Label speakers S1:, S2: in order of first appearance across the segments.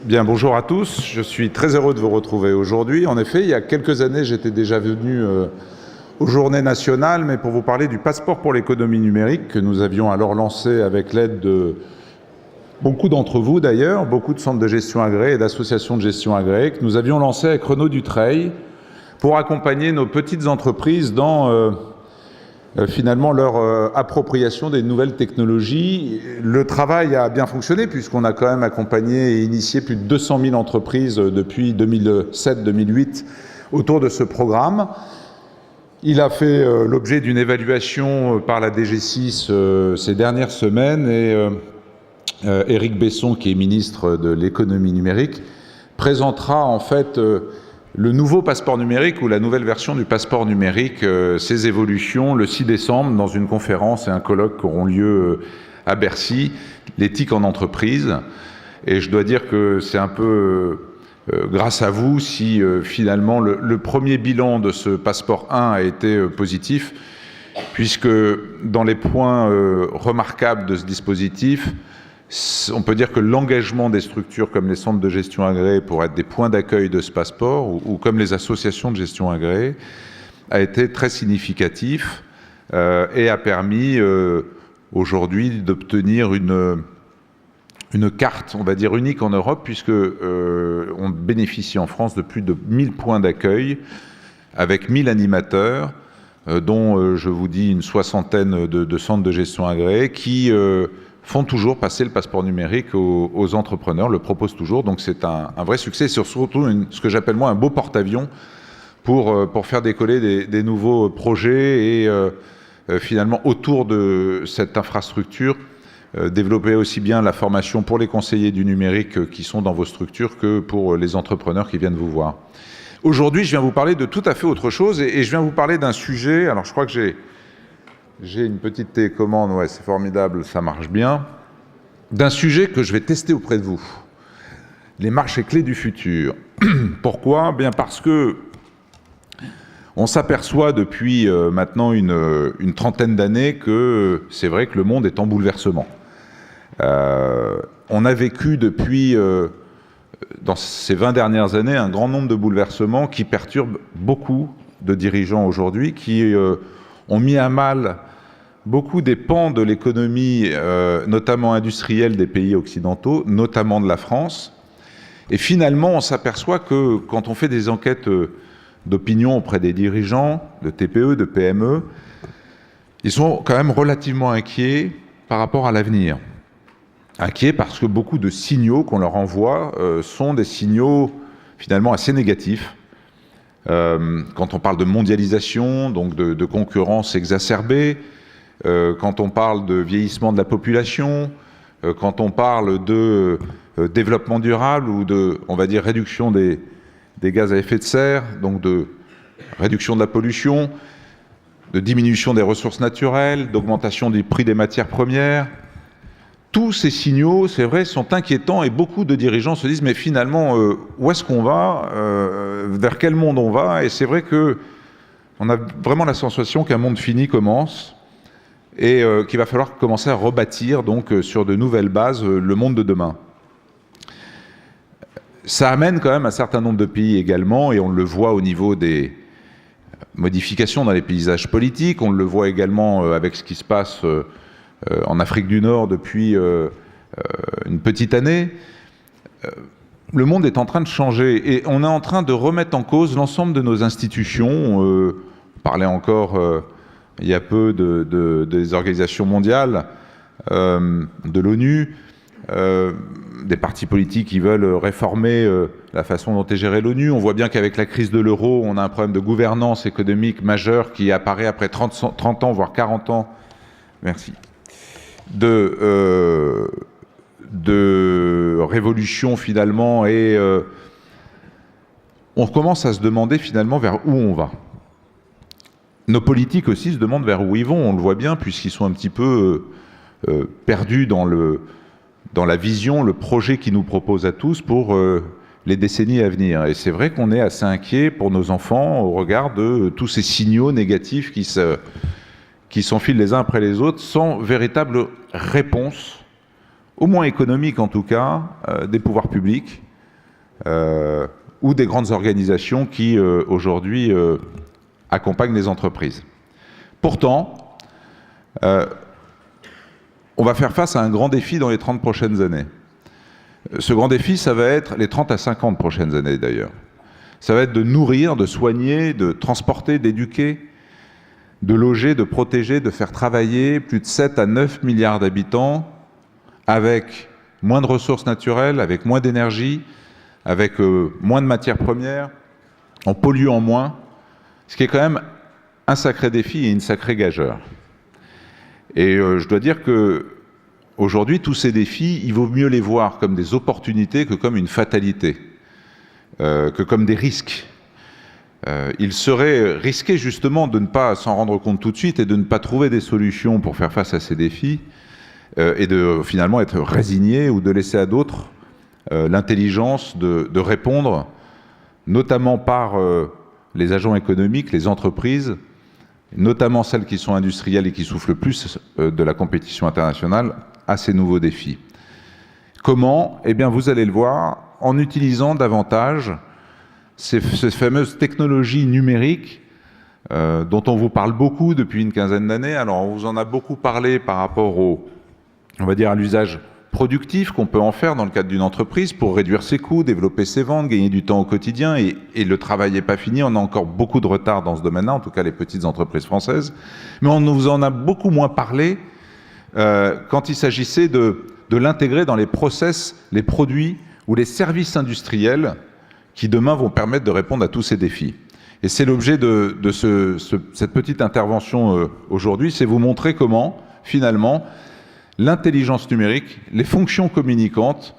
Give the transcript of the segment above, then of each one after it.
S1: Bien, bonjour à tous. Je suis très heureux de vous retrouver aujourd'hui. En effet, il y a quelques années, j'étais déjà venu aux Journées nationales, mais pour vous parler du passeport pour l'économie numérique que nous avions alors lancé avec l'aide de beaucoup d'entre vous d'ailleurs, beaucoup de centres de gestion agréés et d'associations de gestion agréées, que nous avions lancé avec Renaud Dutreil pour accompagner nos petites entreprises dans finalement leur appropriation des nouvelles technologies. Le travail a bien fonctionné puisqu'on a quand même accompagné et initié plus de 200 000 entreprises depuis 2007-2008 autour de ce programme. Il a fait l'objet d'une évaluation par la DG6 ces dernières semaines et Éric Besson, qui est ministre de l'économie numérique, présentera en fait le nouveau passeport numérique ou la nouvelle version du passeport numérique, ses évolutions, le 6 décembre, dans une conférence et un colloque qui auront lieu à Bercy, l'éthique en entreprise. Et je dois dire que c'est un peu grâce à vous si finalement le premier bilan de ce passeport 1 a été positif, puisque dans les points remarquables de ce dispositif, on peut dire que l'engagement des structures comme les centres de gestion agréés pour être des points d'accueil de ce passeport ou comme les associations de gestion agréées a été très significatif et a permis aujourd'hui d'obtenir une carte, on va dire, unique en Europe puisque on bénéficie en France de plus de 1000 points d'accueil avec 1000 animateurs dont je vous dis une soixantaine de centres de gestion agréés qui font toujours passer le passeport numérique aux entrepreneurs, le proposent toujours, donc c'est un vrai succès, c'est surtout ce que j'appelle moi un beau porte-avions pour faire décoller des nouveaux projets et finalement autour de cette infrastructure, développer aussi bien la formation pour les conseillers du numérique qui sont dans vos structures que pour les entrepreneurs qui viennent vous voir. Aujourd'hui, je viens vous parler de tout à fait autre chose et je viens vous parler d'un sujet, alors je crois que j'ai une petite télécommande, ouais, c'est formidable, ça marche bien. D'un sujet que je vais tester auprès de vous. Les marchés clés du futur. Pourquoi ? Bien parce que on s'aperçoit depuis maintenant une trentaine d'années que c'est vrai que le monde est en bouleversement. On a vécu depuis, dans ces 20 dernières années, un grand nombre de bouleversements qui perturbent beaucoup de dirigeants aujourd'hui, qui ont mis à mal beaucoup des pans de l'économie, notamment industrielle des pays occidentaux, notamment de la France. Et finalement, on s'aperçoit que quand on fait des enquêtes d'opinion auprès des dirigeants, de TPE, de PME, ils sont quand même relativement inquiets par rapport à l'avenir. Inquiets parce que beaucoup de signaux qu'on leur envoie sont des signaux finalement assez négatifs. Quand on parle de mondialisation, donc de concurrence exacerbée, quand on parle de vieillissement de la population, quand on parle de développement durable ou de, on va dire, réduction des gaz à effet de serre, donc de réduction de la pollution, de diminution des ressources naturelles, d'augmentation du prix des matières premières, tous ces signaux, c'est vrai, sont inquiétants et beaucoup de dirigeants se disent mais finalement, où est-ce qu'on va, vers quel monde on va? Et c'est vrai qu'on a vraiment la sensation qu'un monde fini commence et qu'il va falloir commencer à rebâtir donc sur de nouvelles bases le monde de demain. Ça amène quand même un certain nombre de pays également, et on le voit au niveau des modifications dans les paysages politiques, on le voit également avec ce qui se passe en Afrique du Nord depuis une petite année. Le monde est en train de changer et on est en train de remettre en cause l'ensemble de nos institutions. On parlait encore il y a peu des organisations mondiales, de l'ONU, des partis politiques qui veulent réformer la façon dont est gérée l'ONU. On voit bien qu'avec la crise de l'euro, on a un problème de gouvernance économique majeur qui apparaît après 30 ans, voire 40 ans. Merci. De révolution finalement, et on commence à se demander finalement vers où on va. Nos politiques aussi se demandent vers où ils vont, on le voit bien, puisqu'ils sont un petit peu perdus dans la vision, le projet qu'ils nous proposent à tous pour les décennies à venir. Et c'est vrai qu'on est assez inquiet pour nos enfants au regard de tous ces signaux négatifs qui s'enfilent les uns après les autres, sans véritable réponse, au moins économique en tout cas, des pouvoirs publics, ou des grandes organisations qui, aujourd'hui, accompagnent les entreprises. Pourtant, on va faire face à un grand défi dans les 30 prochaines années. Ce grand défi, ça va être les 30 à 50 prochaines années d'ailleurs. Ça va être de nourrir, de soigner, de transporter, d'éduquer, de loger, de protéger, de faire travailler plus de 7 à 9 milliards d'habitants avec moins de ressources naturelles, avec moins d'énergie, avec moins de matières premières, en polluant moins, ce qui est quand même un sacré défi et une sacrée gageure. Et je dois dire que aujourd'hui, tous ces défis, il vaut mieux les voir comme des opportunités que comme une fatalité, que comme des risques. Il serait risqué justement de ne pas s'en rendre compte tout de suite et de ne pas trouver des solutions pour faire face à ces défis et de finalement être résigné ou de laisser à d'autres l'intelligence de répondre, notamment par les agents économiques, les entreprises, notamment celles qui sont industrielles et qui souffrent le plus de la compétition internationale, à ces nouveaux défis. Comment? Eh bien, vous allez le voir, en utilisant davantage ces fameuses technologies numériques dont on vous parle beaucoup depuis une quinzaine d'années. Alors, on vous en a beaucoup parlé par rapport on va dire, à l'usage productif qu'on peut en faire dans le cadre d'une entreprise pour réduire ses coûts, développer ses ventes, gagner du temps au quotidien. Et le travail n'est pas fini. On a encore beaucoup de retard dans ce domaine-là, en tout cas les petites entreprises françaises. Mais on vous en a beaucoup moins parlé quand il s'agissait de l'intégrer dans les process, les produits ou les services industriels qui demain vont permettre de répondre à tous ces défis. Et c'est l'objet de cette petite intervention aujourd'hui, c'est vous montrer comment, finalement, l'intelligence numérique, les fonctions communicantes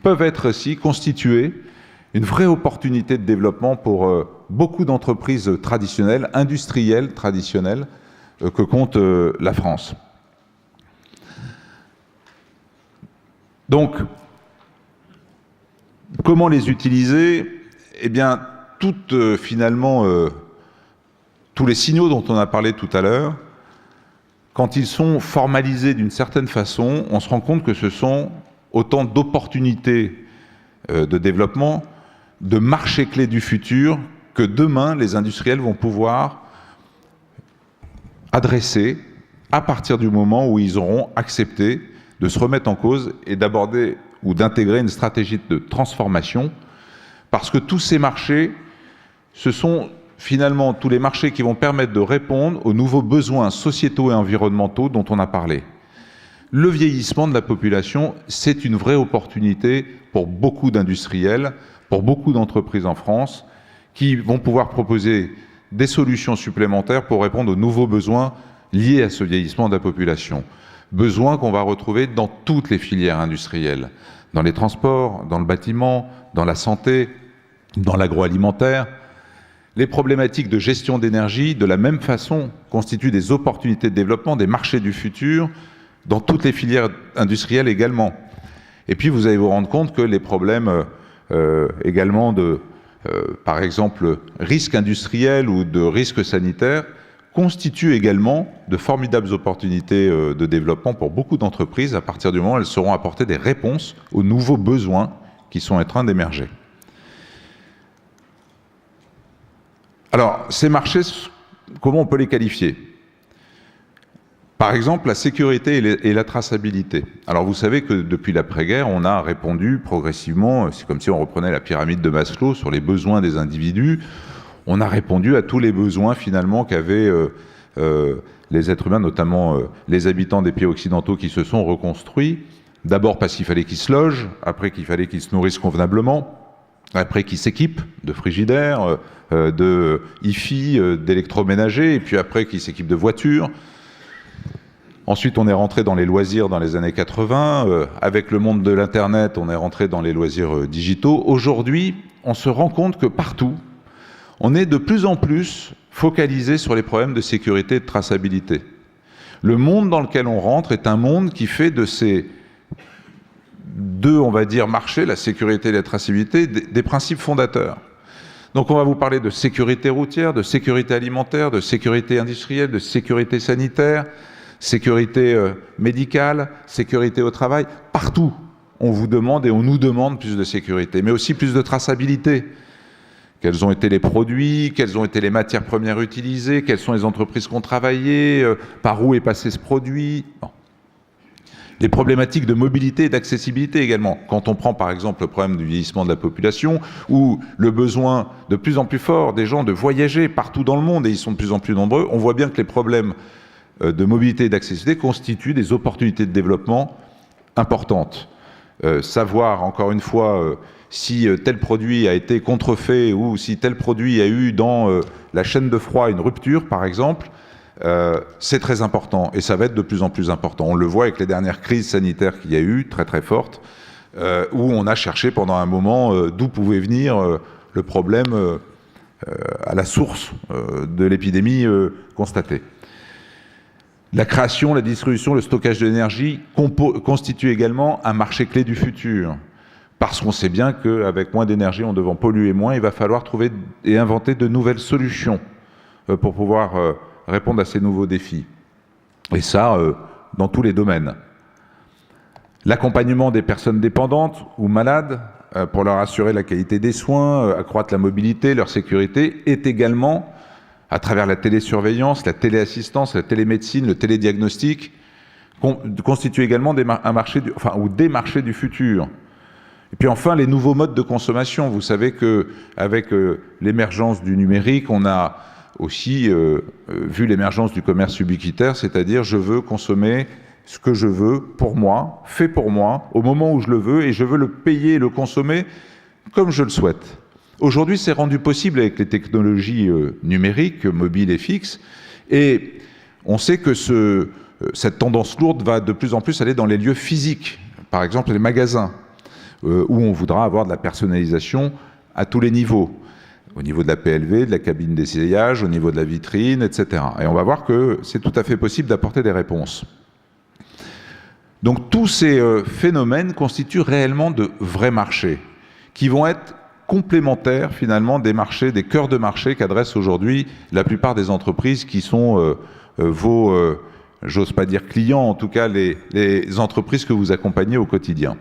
S1: peuvent être aussi constituer une vraie opportunité de développement pour beaucoup d'entreprises traditionnelles, industrielles traditionnelles, que compte la France. Donc, comment les utiliser? Eh bien, finalement, tous les signaux dont on a parlé tout à l'heure, quand ils sont formalisés d'une certaine façon, on se rend compte que ce sont autant d'opportunités de développement, de marchés clés du futur, que demain, les industriels vont pouvoir adresser à partir du moment où ils auront accepté de se remettre en cause et d'aborder ou d'intégrer une stratégie de transformation, parce que tous ces marchés, ce sont finalement tous les marchés qui vont permettre de répondre aux nouveaux besoins sociétaux et environnementaux dont on a parlé. Le vieillissement de la population, c'est une vraie opportunité pour beaucoup d'industriels, pour beaucoup d'entreprises en France, qui vont pouvoir proposer des solutions supplémentaires pour répondre aux nouveaux besoins liés à ce vieillissement de la population. Besoins qu'on va retrouver dans toutes les filières industrielles, dans les transports, dans le bâtiment, dans la santé, dans l'agroalimentaire. Les problématiques de gestion d'énergie, de la même façon, constituent des opportunités de développement, des marchés du futur, dans toutes les filières industrielles également. Et puis vous allez vous rendre compte que les problèmes également par exemple, risques industriels ou de risques sanitaires constituent également de formidables opportunités de développement pour beaucoup d'entreprises à partir du moment où elles sauront apporter des réponses aux nouveaux besoins qui sont en train d'émerger. Alors, ces marchés, comment on peut les qualifier? Par exemple, la sécurité et la traçabilité. Alors, vous savez que depuis l'après-guerre, on a répondu progressivement, c'est comme si on reprenait la pyramide de Maslow sur les besoins des individus, on a répondu à tous les besoins finalement qu'avaient les êtres humains, notamment les habitants des pays occidentaux qui se sont reconstruits. D'abord parce qu'il fallait qu'ils se logent, après qu'il fallait qu'ils se nourrissent convenablement, après qu'ils s'équipent de frigidaires, de hi-fi, d'électroménagers, et puis après qu'ils s'équipent de voitures. Ensuite, on est rentré dans les loisirs dans les années 80. Avec le monde de l'Internet, on est rentré dans les loisirs digitaux. Aujourd'hui, on se rend compte que partout, on est de plus en plus focalisé sur les problèmes de sécurité et de traçabilité. Le monde dans lequel on rentre est un monde qui fait de ces deux, on va dire, marchés, la sécurité et la traçabilité, des principes fondateurs. Donc on va vous parler de sécurité routière, de sécurité alimentaire, de sécurité industrielle, de sécurité sanitaire, sécurité médicale, sécurité au travail. Partout, on vous demande et on nous demande plus de sécurité, mais aussi plus de traçabilité. Quels ont été les produits, quelles ont été les matières premières utilisées, quelles sont les entreprises qui ont travaillé, par où est passé ce produit. Bon. Les problématiques de mobilité et d'accessibilité également. Quand on prend par exemple le problème du vieillissement de la population ou le besoin de plus en plus fort des gens de voyager partout dans le monde, et ils sont de plus en plus nombreux, on voit bien que les problèmes de mobilité et d'accessibilité constituent des opportunités de développement importantes. Savoir, encore une fois, si tel produit a été contrefait ou si tel produit a eu dans la chaîne de froid une rupture, par exemple, c'est très important et ça va être de plus en plus important. On le voit avec les dernières crises sanitaires qu'il y a eu, très très fortes, où on a cherché pendant un moment d'où pouvait venir le problème à la source de l'épidémie constatée. La création, la distribution, le stockage de l'énergie constituent également un marché clé du futur. Parce qu'on sait bien qu'avec moins d'énergie, on devant polluer moins, il va falloir trouver et inventer de nouvelles solutions pour pouvoir répondre à ces nouveaux défis. Et ça, dans tous les domaines. L'accompagnement des personnes dépendantes ou malades, pour leur assurer la qualité des soins, accroître la mobilité, leur sécurité, est également, à travers la télésurveillance, la téléassistance, la télémédecine, le télédiagnostic, constitue également des marchés du futur. Et puis enfin, les nouveaux modes de consommation. Vous savez qu'avec l'émergence du numérique, on a aussi vu l'émergence du commerce ubiquitaire, c'est-à-dire je veux consommer ce que je veux pour moi, fait pour moi, au moment où je le veux, et je veux le payer et le consommer comme je le souhaite. Aujourd'hui, c'est rendu possible avec les technologies numériques, mobiles et fixes, et on sait que cette tendance lourde va de plus en plus aller dans les lieux physiques, par exemple les magasins, où on voudra avoir de la personnalisation à tous les niveaux, au niveau de la PLV, de la cabine d'essayage, au niveau de la vitrine, etc. Et on va voir que c'est tout à fait possible d'apporter des réponses. Donc tous ces phénomènes constituent réellement de vrais marchés, qui vont être complémentaires finalement des marchés, des cœurs de marché qu'adressent aujourd'hui la plupart des entreprises qui sont j'ose pas dire clients, en tout cas les entreprises que vous accompagnez au quotidien.